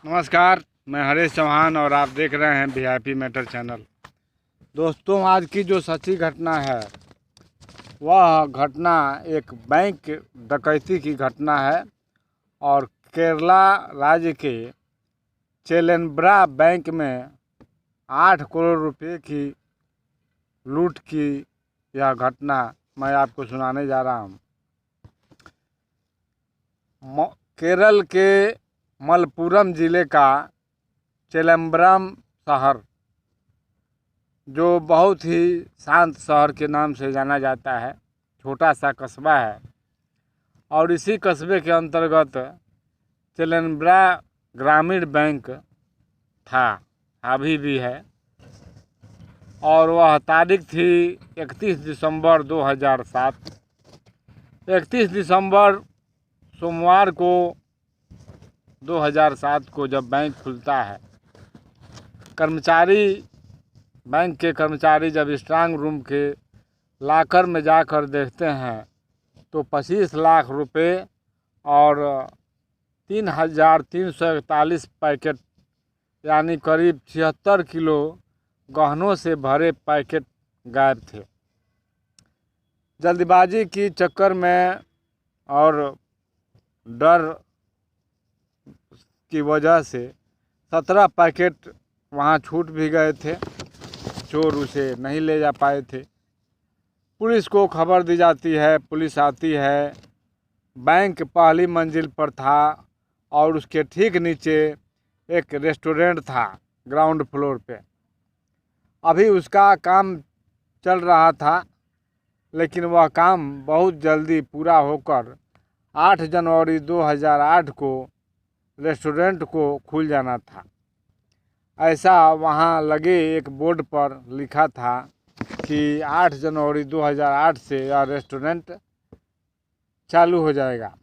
नमस्कार, मैं हरीश चौहान और आप देख रहे हैं वीआईपी मैटर चैनल। दोस्तों, आज की जो सच्ची घटना है वह घटना एक बैंक डकैती की घटना है और केरला राज्य के चेलेम्ब्रा बैंक में 8 करोड़ रुपए की लूट की यह घटना मैं आपको सुनाने जा रहा हूँ। केरल के मलप्पुरम ज़िले का चेलेम्बरम शहर, जो बहुत ही शांत शहर के नाम से जाना जाता है, छोटा सा कस्बा है और इसी कस्बे के अंतर्गत चेलेम्बरा ग्रामीण बैंक था, अभी भी है। और वह तारीख थी 31 दिसंबर 2007। 31 दिसंबर सोमवार को 2007 को जब बैंक खुलता है, बैंक के कर्मचारी जब स्ट्रांग रूम के लॉकर में जाकर देखते हैं तो 25 लाख रुपए और 3,341 पैकेट यानी करीब 76 किलो गहनों से भरे पैकेट गायब थे। जल्दबाजी की चक्कर में और डर की वजह से 17 पैकेट वहाँ छूट भी गए थे, चोर उसे नहीं ले जा पाए थे। पुलिस को खबर दी जाती है, पुलिस आती है। बैंक पहली मंजिल पर था और उसके ठीक नीचे एक रेस्टोरेंट था ग्राउंड फ्लोर पे। अभी उसका काम चल रहा था, लेकिन वह काम बहुत जल्दी पूरा होकर 8 जनवरी 2008 को रेस्टोरेंट को खुल जाना था। ऐसा वहाँ लगे एक बोर्ड पर लिखा था कि 8 जनवरी 2008 से यह रेस्टोरेंट चालू हो जाएगा।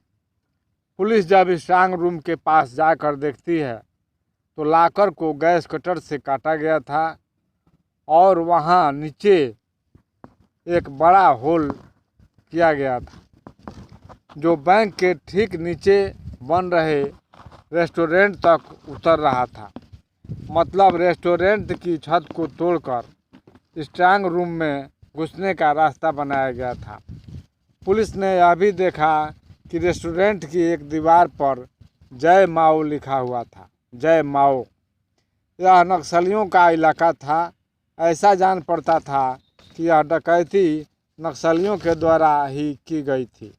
पुलिस जब स्ट्रांग रूम के पास जाकर देखती है तो लॉकर को गैस कटर से काटा गया था और वहाँ नीचे एक बड़ा होल किया गया था, जो बैंक के ठीक नीचे बन रहे रेस्टोरेंट तक उतर रहा था। मतलब रेस्टोरेंट की छत को तोड़कर स्ट्रांग रूम में घुसने का रास्ता बनाया गया था। पुलिस ने यह भी देखा कि रेस्टोरेंट की एक दीवार पर जय माओ लिखा हुआ था, जय माओ। यह नक्सलियों का इलाका था। ऐसा जान पड़ता था कि यह डकैती नक्सलियों के द्वारा ही की गई थी।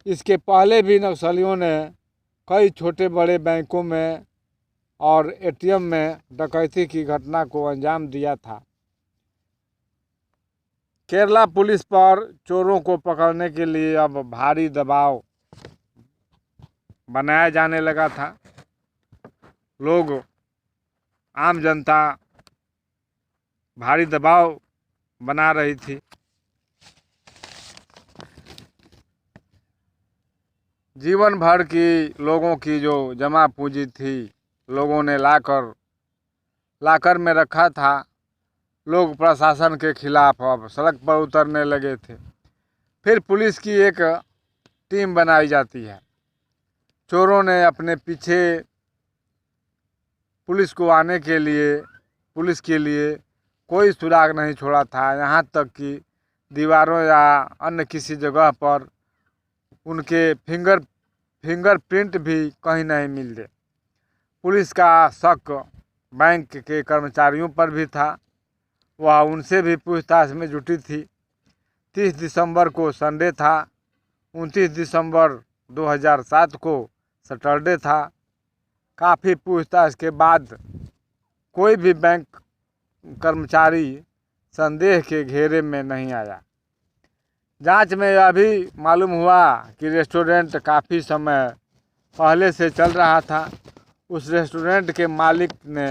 इसके पहले भी नक्सलियों ने कई छोटे बड़े बैंकों में और एटीएम में डकैती की घटना को अंजाम दिया था। केरला पुलिस पर चोरों को पकड़ने के लिए अब भारी दबाव बनाया जाने लगा था। लोग, आम जनता भारी दबाव बना रही थी। जीवन भर की लोगों की जो जमा पूंजी थी, लोगों ने लाकर में रखा था। लोग प्रशासन के खिलाफ अब सड़क पर उतरने लगे थे। फिर पुलिस की एक टीम बनाई जाती है। चोरों ने अपने पीछे पुलिस के लिए कोई सुराग नहीं छोड़ा था। यहाँ तक कि दीवारों या अन्य किसी जगह पर उनके फिंगरप्रिंट भी कहीं नहीं मिले। पुलिस का शक बैंक के कर्मचारियों पर भी था। वह उनसे भी पूछताछ में जुटी थी। 30 दिसंबर को संडे था। 29 दिसंबर 2007 को सैटरडे था। काफ़ी पूछताछ के बाद कोई भी बैंक कर्मचारी संदेह के घेरे में नहीं आया। जांच में यह भी मालूम हुआ कि रेस्टोरेंट काफ़ी समय पहले से चल रहा था। उस रेस्टोरेंट के मालिक ने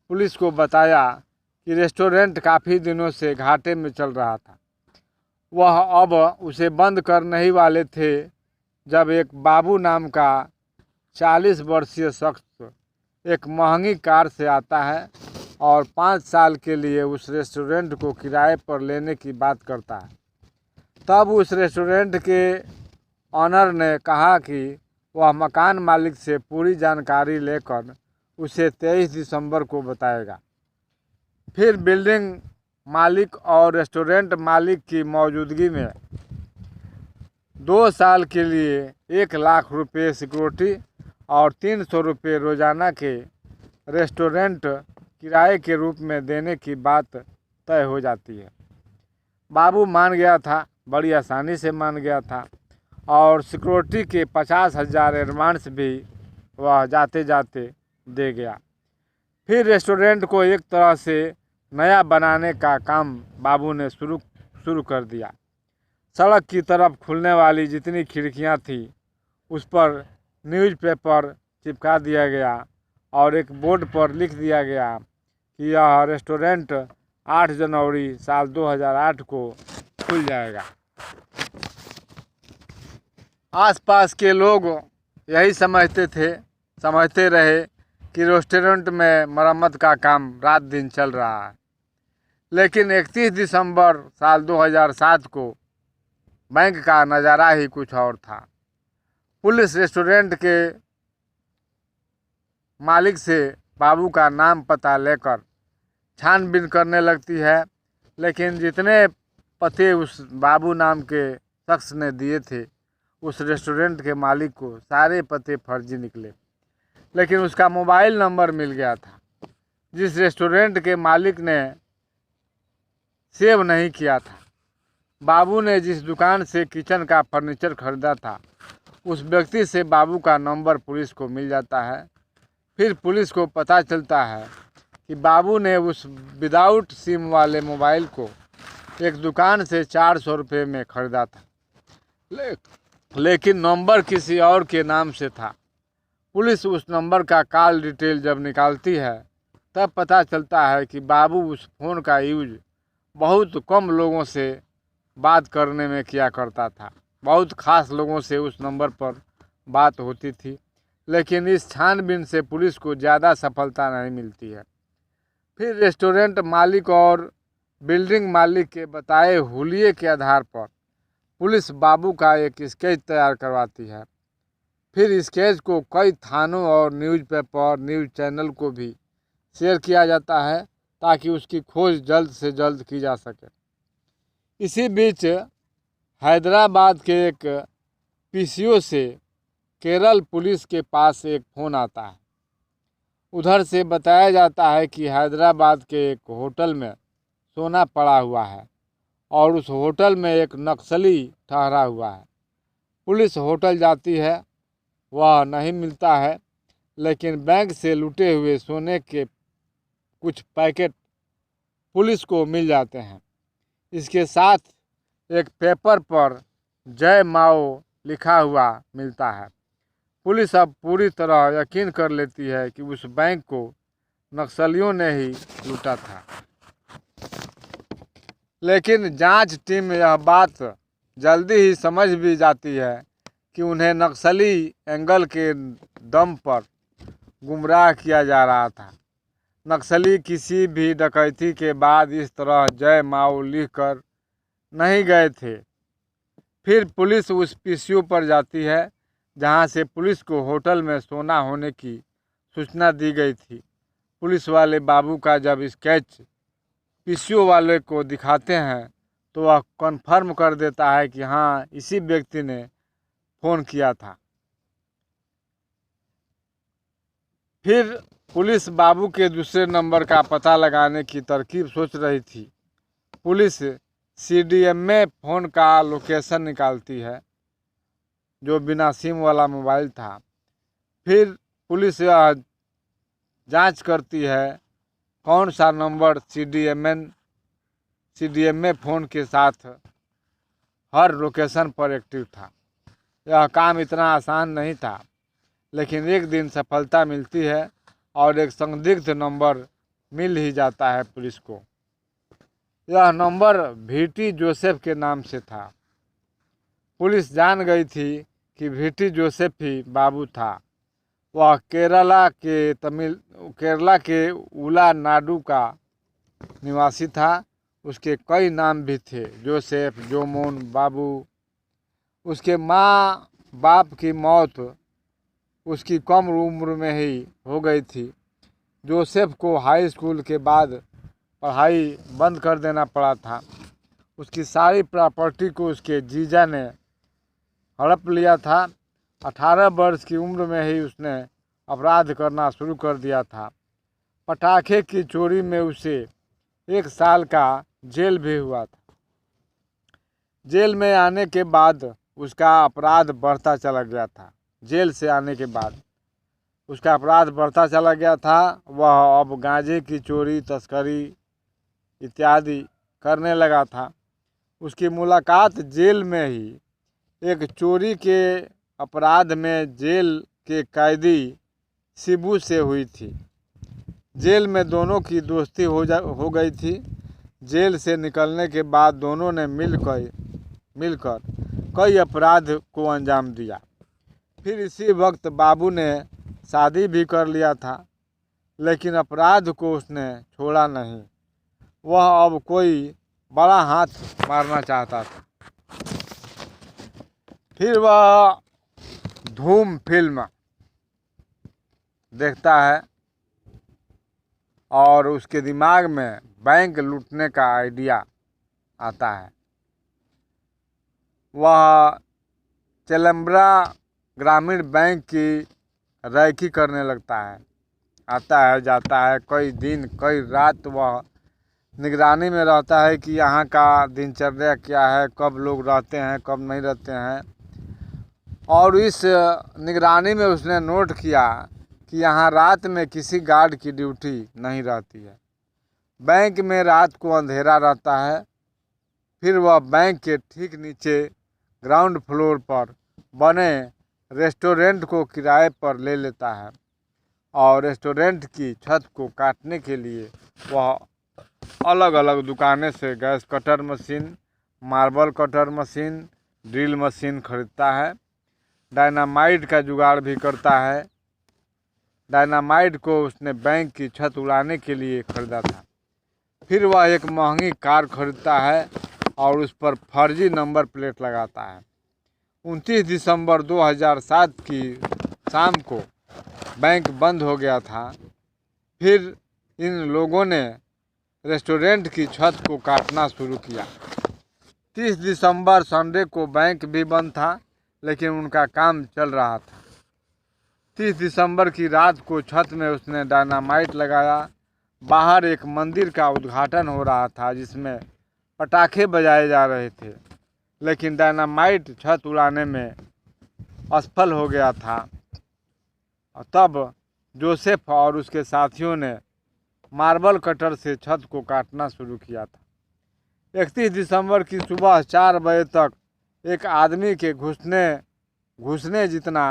पुलिस को बताया कि रेस्टोरेंट काफ़ी दिनों से घाटे में चल रहा था। वह अब उसे बंद करने ही वाले थे जब एक बाबू नाम का 40 वर्षीय शख्स एक महंगी कार से आता है और 5 साल के लिए उस रेस्टोरेंट को किराए पर लेने की बात करता है। तब उस रेस्टोरेंट के ऑनर ने कहा कि वह मकान मालिक से पूरी जानकारी लेकर उसे 23 दिसंबर को बताएगा। फिर बिल्डिंग मालिक और रेस्टोरेंट मालिक की मौजूदगी में 2 साल के लिए 1 लाख रुपये सिक्योरिटी और 300 रुपये रोजाना के रेस्टोरेंट किराए के रूप में देने की बात तय हो जाती है। बाबू मान गया था, बड़ी आसानी से मान गया था और सिक्योरिटी के 50,000 एडवांस भी वह जाते जाते दे गया। फिर रेस्टोरेंट को एक तरह से नया बनाने का काम बाबू ने शुरू कर दिया। सड़क की तरफ खुलने वाली जितनी खिड़कियां थी उस पर न्यूज़पेपर चिपका दिया गया और एक बोर्ड पर लिख दिया गया कि यह रेस्टोरेंट 8 जनवरी साल 2008 को खुल जाएगा। आसपास के लोग यही समझते रहे कि रेस्टोरेंट में मरम्मत का काम रात दिन चल रहा है। लेकिन 31 दिसंबर साल 2007 को बैंक का नज़ारा ही कुछ और था। पुलिस रेस्टोरेंट के मालिक से बाबू का नाम पता लेकर छानबीन करने लगती है, लेकिन जितने पते उस बाबू नाम के शख्स ने दिए थे उस रेस्टोरेंट के मालिक को सारे पते फर्जी निकले। लेकिन उसका मोबाइल नंबर मिल गया था। जिस रेस्टोरेंट के मालिक ने सेव नहीं किया था, बाबू ने जिस दुकान से किचन का फर्नीचर खरीदा था, उस व्यक्ति से बाबू का नंबर पुलिस को मिल जाता है। फिर पुलिस को पता चलता है कि बाबू ने उस विदाउट सिम वाले मोबाइल को एक दुकान से 400 रुपये में खरीदा था, लेकिन नंबर किसी और के नाम से था। पुलिस उस नंबर का कॉल डिटेल जब निकालती है तब पता चलता है कि बाबू उस फ़ोन का यूज बहुत कम लोगों से बात करने में किया करता था। बहुत खास लोगों से उस नंबर पर बात होती थी, लेकिन इस छानबीन से पुलिस को ज़्यादा सफलता नहीं मिलती है। फिर रेस्टोरेंट मालिक और बिल्डिंग मालिक के बताए हुलिये के आधार पर पुलिस बाबू का एक स्केच तैयार करवाती है। फिर स्केच को कई थानों और न्यूज़पेपर न्यूज़ चैनल को भी शेयर किया जाता है ताकि उसकी खोज जल्द से जल्द की जा सके। इसी बीच हैदराबाद के एक पीसीओ से केरल पुलिस के पास एक फ़ोन आता है। उधर से बताया जाता है कि हैदराबाद के एक होटल में सोना पड़ा हुआ है और उस होटल में एक नक्सली ठहरा हुआ है। पुलिस होटल जाती है, वह नहीं मिलता है, लेकिन बैंक से लूटे हुए सोने के कुछ पैकेट पुलिस को मिल जाते हैं। इसके साथ एक पेपर पर जय माओ लिखा हुआ मिलता है। पुलिस अब पूरी तरह यकीन कर लेती है कि उस बैंक को नक्सलियों ने ही लूटा था। लेकिन जांच टीम यह बात जल्दी ही समझ भी जाती है कि उन्हें नक्सली एंगल के दम पर गुमराह किया जा रहा था। नक्सली किसी भी डकैती के बाद इस तरह जय माओ लिखकर नहीं गए थे। फिर पुलिस उस पीसीओ पर जाती है जहां से पुलिस को होटल में सोना होने की सूचना दी गई थी। पुलिस वाले बाबू का जब स्केच पीसीओ वाले को दिखाते हैं तो वह कन्फर्म कर देता है कि हाँ, इसी व्यक्ति ने फ़ोन किया था। फिर पुलिस बाबू के दूसरे नंबर का पता लगाने की तरकीब सोच रही थी। पुलिस सीडीएम में फ़ोन का लोकेशन निकालती है, जो बिना सिम वाला मोबाइल था। फिर पुलिस यह जांच करती है कौन सा नंबर सीडीएम में फ़ोन के साथ हर लोकेशन पर एक्टिव था। यह काम इतना आसान नहीं था, लेकिन एक दिन सफलता मिलती है और एक संदिग्ध नंबर मिल ही जाता है पुलिस को। यह नंबर वीटी जोसेफ के नाम से था। पुलिस जान गई थी कि वीटी जोसेफ ही बाबू था। वह केरला के उलानाडु का निवासी था। उसके कई नाम भी थे, जोसेफ, जोमोन, बाबू। उसके माँ बाप की मौत उसकी कम उम्र में ही हो गई थी। जोसेफ को हाई स्कूल के बाद पढ़ाई बंद कर देना पड़ा था। उसकी सारी प्रॉपर्टी को उसके जीजा ने हड़प लिया था। 18 वर्ष की उम्र में ही उसने अपराध करना शुरू कर दिया था। पटाखे की चोरी में उसे 1 साल का जेल भी हुआ था। जेल में आने के बाद उसका अपराध बढ़ता चला गया था। जेल से आने के बाद उसका अपराध बढ़ता चला गया था। वह अब गांजे की चोरी, तस्करी इत्यादि करने लगा था। उसकी मुलाकात जेल में ही एक चोरी के अपराध में जेल के कैदी शिबू से हुई थी। जेल में दोनों की दोस्ती हो गई थी। जेल से निकलने के बाद दोनों ने मिलकर कई अपराध को अंजाम दिया। फिर इसी वक्त बाबू ने शादी भी कर लिया था, लेकिन अपराध को उसने छोड़ा नहीं। वह अब कोई बड़ा हाथ मारना चाहता था। फिर वह धूम फिल्म देखता है और उसके दिमाग में बैंक लूटने का आइडिया आता है। वह चेलम्बरा ग्रामीण बैंक की रैकी करने लगता है। आता है, जाता है, कई दिन कई रात वह निगरानी में रहता है कि यहाँ का दिनचर्या क्या है, कब लोग रहते हैं, कब नहीं रहते हैं। और इस निगरानी में उसने नोट किया कि यहाँ रात में किसी गार्ड की ड्यूटी नहीं रहती है। बैंक में रात को अंधेरा रहता है। फिर वह बैंक के ठीक नीचे ग्राउंड फ्लोर पर बने रेस्टोरेंट को किराए पर ले लेता है और रेस्टोरेंट की छत को काटने के लिए वह अलग अलग दुकानें से gas cutter machine, marble cutter machine, drill machine खरीदता है। डायनामाइट का जुगाड़ भी करता है। डायनामाइट को उसने बैंक की छत उड़ाने के लिए खरीदा था। फिर वह एक महंगी कार खरीदता है और उस पर फर्जी नंबर प्लेट लगाता है। 29 दिसंबर 2007 की शाम को बैंक बंद हो गया था। फिर इन लोगों ने रेस्टोरेंट की छत को काटना शुरू किया। 30 दिसंबर संडे को बैंक भी बंद था, लेकिन उनका काम चल रहा था। 30 दिसंबर की रात को छत में उसने डायनामाइट लगाया। बाहर एक मंदिर का उद्घाटन हो रहा था जिसमें पटाखे बजाए जा रहे थे, लेकिन डायनामाइट छत उड़ाने में असफल हो गया था। तब जोसेफ और उसके साथियों ने मार्बल कटर से छत को काटना शुरू किया था। 31 दिसंबर की सुबह 4 बजे तक एक आदमी के घुसने जितना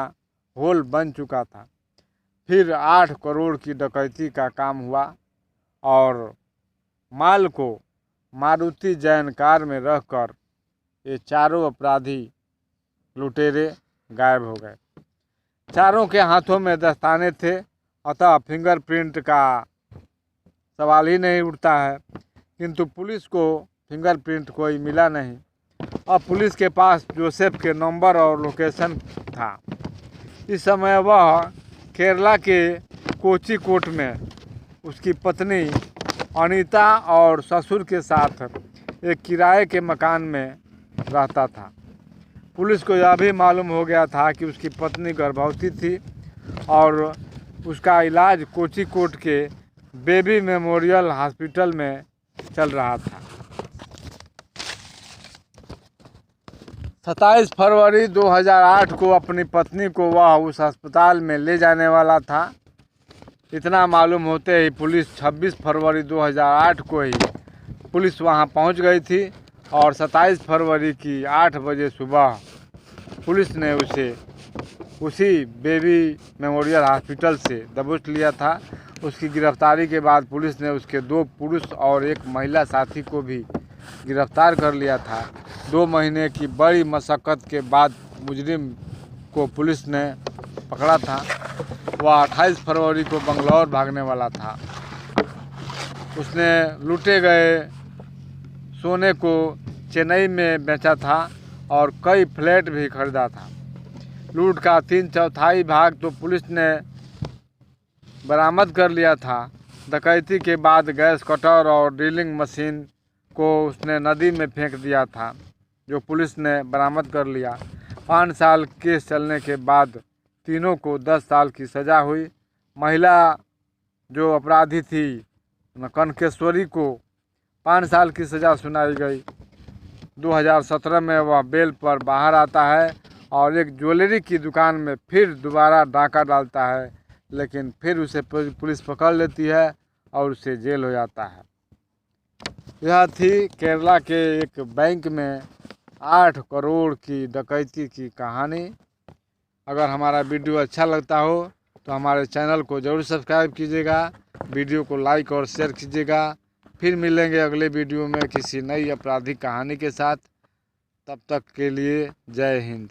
होल बन चुका था। फिर 8 करोड़ की डकैती का काम हुआ और माल को मारुति जैन कार में रखकर ये चारों अपराधी लुटेरे गायब हो गए। चारों के हाथों में दस्ताने थे, अतः फिंगरप्रिंट का सवाल ही नहीं उठता है। किंतु पुलिस को फिंगरप्रिंट कोई मिला नहीं। अब पुलिस के पास जोसेफ के नंबर और लोकेशन था। इस समय वह केरला के कोचिकोट में उसकी पत्नी अनीता और ससुर के साथ एक किराए के मकान में रहता था। पुलिस को यह भी मालूम हो गया था कि उसकी पत्नी गर्भवती थी और उसका इलाज कोचिकोट के बेबी मेमोरियल हॉस्पिटल में चल रहा था। 27 फरवरी 2008 को अपनी पत्नी को वह उस अस्पताल में ले जाने वाला था। इतना मालूम होते ही पुलिस 26 फरवरी 2008 को ही पुलिस वहां पहुंच गई थी और 27 फरवरी की 8 बजे सुबह पुलिस ने उसे उसी बेबी मेमोरियल हॉस्पिटल से दबोच लिया था। उसकी गिरफ्तारी के बाद पुलिस ने उसके 2 पुरुष और 1 महिला साथी को भी गिरफ्तार कर लिया था। 2 महीने की बड़ी मशक्क़त के बाद मुजरिम को पुलिस ने पकड़ा था। वह 28 फरवरी को बंगलौर भागने वाला था। उसने लूटे गए सोने को चेन्नई में बेचा था और कई फ्लैट भी खरीदा था। लूट का 3/4 भाग तो पुलिस ने बरामद कर लिया था। डकैती के बाद गैस कटर और ड्रिलिंग मशीन को उसने नदी में फेंक दिया था, जो पुलिस ने बरामद कर लिया। 5 साल केस चलने के बाद तीनों को 10 साल की सज़ा हुई। महिला जो अपराधी थी कनकेश्वरी को 5 साल की सज़ा सुनाई गई। 2017 में वह बेल पर बाहर आता है और एक ज्वेलरी की दुकान में फिर दोबारा डाका डालता है, लेकिन फिर उसे पुलिस पकड़ लेती है और उसे जेल हो जाता है। यह थी केरला के एक बैंक में 8 करोड़ की डकैती की कहानी। अगर हमारा वीडियो अच्छा लगता हो तो हमारे चैनल को ज़रूर सब्सक्राइब कीजिएगा, वीडियो को लाइक और शेयर कीजिएगा। फिर मिलेंगे अगले वीडियो में किसी नई आपराधिक कहानी के साथ। तब तक के लिए जय हिंद।